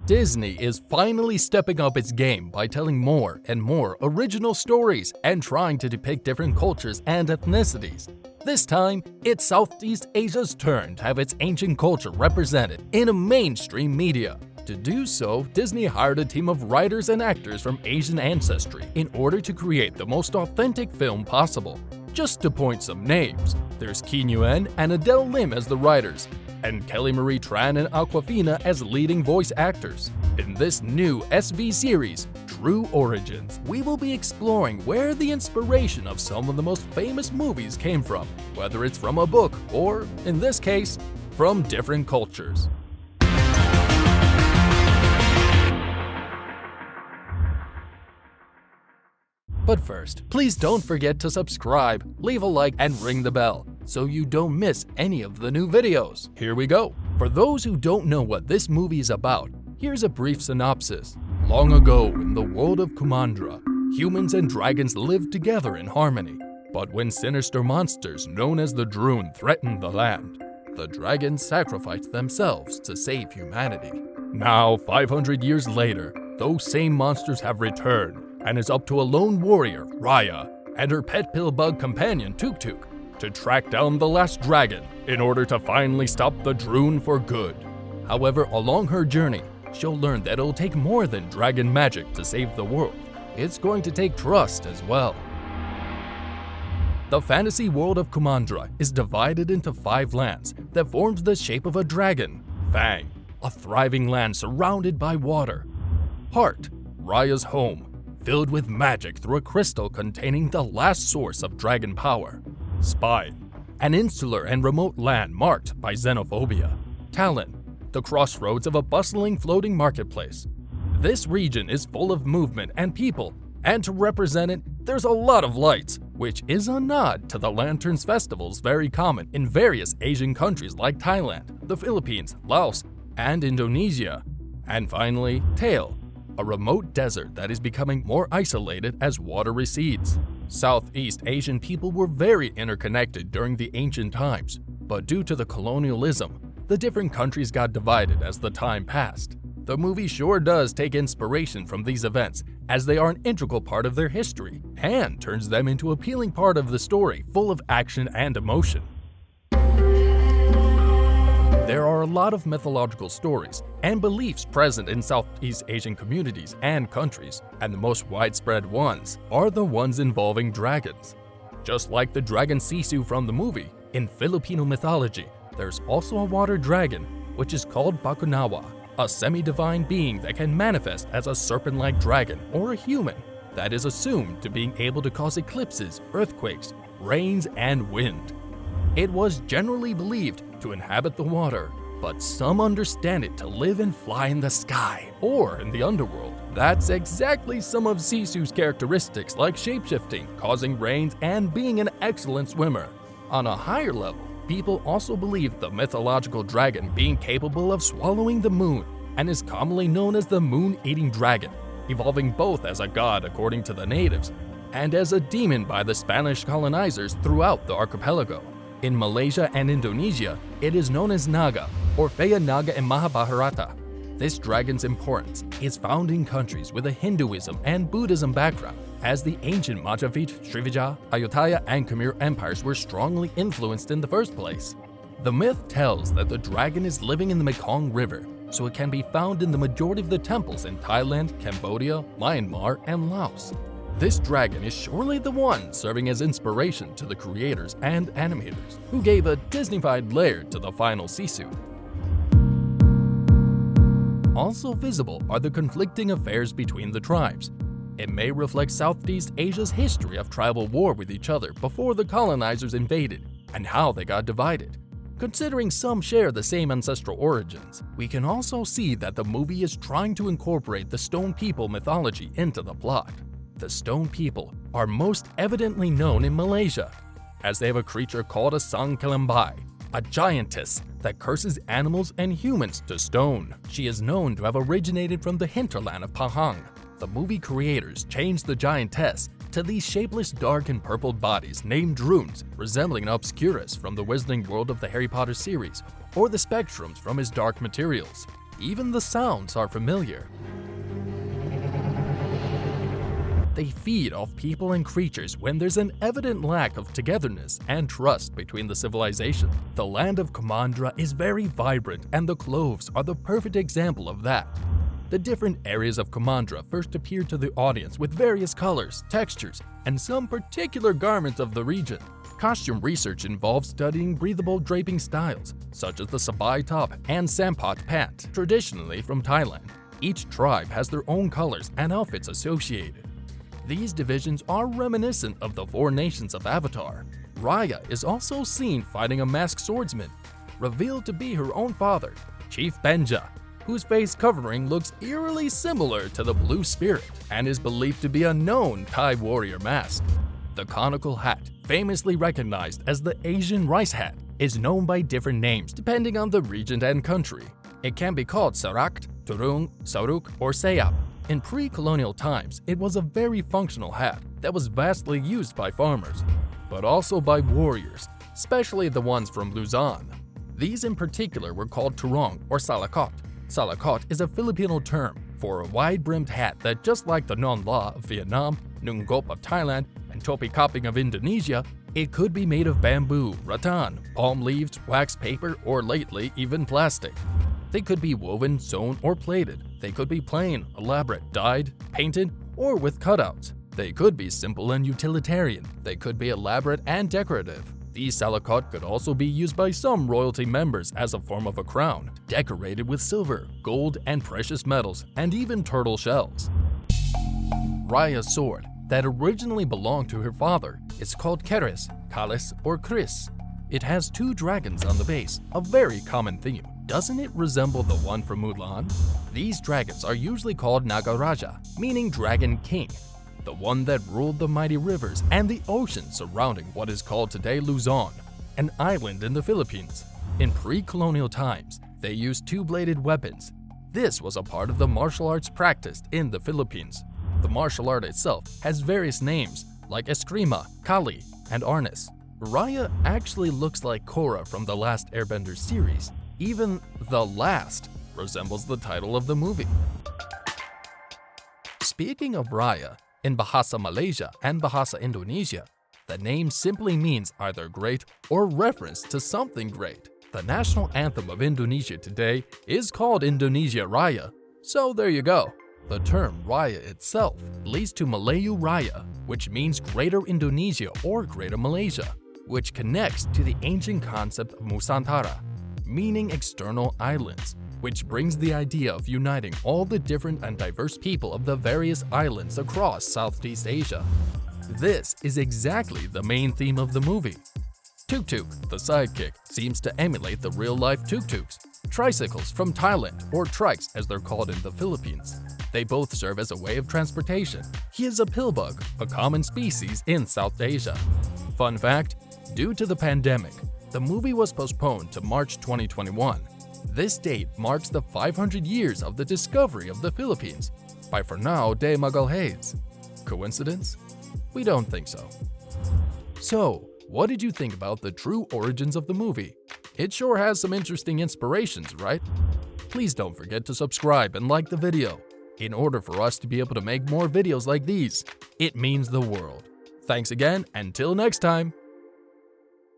Disney is finally stepping up its game by telling more and more original stories and trying to depict different cultures and ethnicities. This time, it's Southeast Asia's turn to have its ancient culture represented in a mainstream media. To do so, Disney hired a team of writers and actors from Asian ancestry in order to create the most authentic film possible. Just to point some names, there's Kim Nguyen and Adele Lim as the writers, and Kelly Marie Tran and Awkwafina as leading voice actors. In this new SV series, True Origins, we will be exploring where the inspiration of some of the most famous movies came from, whether it's from a book or, in this case, from different cultures. But first, please don't forget to subscribe, leave a like, and ring the bell so you don't miss any of the new videos. Here we go. For those who don't know what this movie is about, here's a brief synopsis. Long ago in the world of Kumandra, humans and dragons lived together in harmony. But when sinister monsters known as the Droon threatened the land, the dragons sacrificed themselves to save humanity. Now, 500 years later, those same monsters have returned, and it's up to a lone warrior, Raya, and her pet pill bug companion, Tuk Tuk, to track down the last dragon in order to finally stop the Droon for good. However, along her journey, she'll learn that it'll take more than dragon magic to save the world. It's going to take trust as well. The fantasy world of Kumandra is divided into 5 lands that forms the shape of a dragon. Fang, a thriving land surrounded by water. Heart, Raya's home, filled with magic through a crystal containing the last source of dragon power. Spine, an insular and remote land marked by xenophobia. Talon, the crossroads of a bustling floating marketplace. This region is full of movement and people, and to represent it, there's a lot of lights, which is a nod to the Lanterns festivals very common in various Asian countries like Thailand, the Philippines, Laos, and Indonesia. And finally, Tail, a remote desert that is becoming more isolated as water recedes. Southeast Asian people were very interconnected during the ancient times, but due to the colonialism, the different countries got divided as the time passed. The movie sure does take inspiration from these events, as they are an integral part of their history, and turns them into an appealing part of the story full of action and emotion. There are a lot of mythological stories and beliefs present in Southeast Asian communities and countries, and the most widespread ones are the ones involving dragons. Just like the dragon Sisu from the movie, in Filipino mythology, there's also a water dragon, which is called Bakunawa, a semi-divine being that can manifest as a serpent-like dragon or a human that is assumed to being able to cause eclipses, earthquakes, rains, and wind. It was generally believed to inhabit the water, but some understand it to live and fly in the sky or in the underworld. That's exactly some of Sisu's characteristics, like shapeshifting, causing rains, and being an excellent swimmer. On a higher level, people also believe the mythological dragon being capable of swallowing the moon and is commonly known as the moon-eating dragon, evolving both as a god according to the natives and as a demon by the Spanish colonizers throughout the archipelago. In Malaysia and Indonesia, it is known as Naga, or PHAYA, Naga, and MAHABHARATA. This dragon's importance is found in countries with a Hinduism and Buddhism background, as the ancient Majapahit, Srivijaya, Ayutthaya, and Khmer empires were strongly influenced in the first place. The myth tells that the dragon is living in the Mekong River, so it can be found in the majority of the temples in Thailand, Cambodia, Myanmar, and Laos. This dragon is surely the one serving as inspiration to the creators and animators, who gave a Disney-fied layer to the final Sisu. Also visible are the conflicting affairs between the tribes. It may reflect Southeast Asia's history of tribal war with each other before the colonizers invaded, and how they got divided. Considering some share the same ancestral origins, we can also see that the movie is trying to incorporate the Stone People mythology into the plot. The Stone People are most evidently known in Malaysia, as they have a creature called a Sang Kelembai, a giantess that curses animals and humans to stone. She is known to have originated from the hinterland of Pahang. The movie creators changed the giantess to these shapeless dark and purpled bodies named runes, resembling an Obscurus from the Wizarding World of the Harry Potter series, or the Spectrums from his Dark Materials. Even the sounds are familiar. They feed off people and creatures when there's an evident lack of togetherness and trust between the civilization. The land of Kumandra is very vibrant, and the cloves are the perfect example of that. The different areas of Kumandra first appeared to the audience with various colors, textures, and some particular garments of the region. Costume research involves studying breathable draping styles, such as the sabai top and sampat pant, traditionally from Thailand. Each tribe has their own colors and outfits associated. These divisions are reminiscent of the four nations of Avatar. Raya is also seen fighting a masked swordsman, revealed to be her own father, Chief Benja, whose face covering looks eerily similar to the Blue Spirit and is believed to be a known Thai warrior mask. The conical hat, famously recognized as the Asian rice hat, is known by different names depending on the region and country. It can be called sarakt, turung, saruk, or sayap. In pre-colonial times, it was a very functional hat that was vastly used by farmers, but also by warriors, especially the ones from Luzon. These in particular were called turong or salakot. Salakot is a Filipino term for a wide-brimmed hat that, just like the non la of Vietnam, nunggop of Thailand, and topi kaping of Indonesia, it could be made of bamboo, rattan, palm leaves, wax paper, or lately even plastic. They could be woven, sewn, or plaited. They could be plain, elaborate, dyed, painted, or with cutouts. They could be simple and utilitarian. They could be elaborate and decorative. These salakot could also be used by some royalty members as a form of a crown, decorated with silver, gold, and precious metals, and even turtle shells. Raya's sword, that originally belonged to her father, is called keris, kalis, or kris. It has two dragons on the base, a very common theme. Doesn't it resemble the one from Mulan? These dragons are usually called Nagaraja, meaning Dragon King, the one that ruled the mighty rivers and the ocean surrounding what is called today Luzon, an island in the Philippines. In pre-colonial times, they used two-bladed weapons. This was a part of the martial arts practiced in the Philippines. The martial art itself has various names like ESKRIMA, Kali, and Arnis. Raya actually looks like Korra from the last Airbender series. Even the last resembles the title of the movie. Speaking of Raya, in Bahasa Malaysia and Bahasa Indonesia, the name simply means either great or reference to something great. The national anthem of Indonesia today is called Indonesia Raya, so there you go. The term Raya itself leads to Melayu Raya, which means Greater Indonesia or Greater Malaysia, which connects to the ancient concept of Nusantara, meaning external islands, which brings the idea of uniting all the different and diverse people of the various islands across Southeast Asia. This is exactly the main theme of the movie. Tuk-tuk, the sidekick, seems to emulate the real-life tuk-tuks, tricycles from Thailand, or trikes as they're called in the Philippines. They both serve as a way of transportation. He is a pillbug, a common species in South Asia. Fun fact, due to the pandemic, the movie was postponed to March 2021. This date marks the 500 years of the discovery of the Philippines by Fernão de Magalhães. Coincidence? We don't think so. So, what did you think about the true origins of the movie? It sure has some interesting inspirations, right? Please don't forget to subscribe and like the video. In order for us to be able to make more videos like these, it means the world. Thanks again, until next time!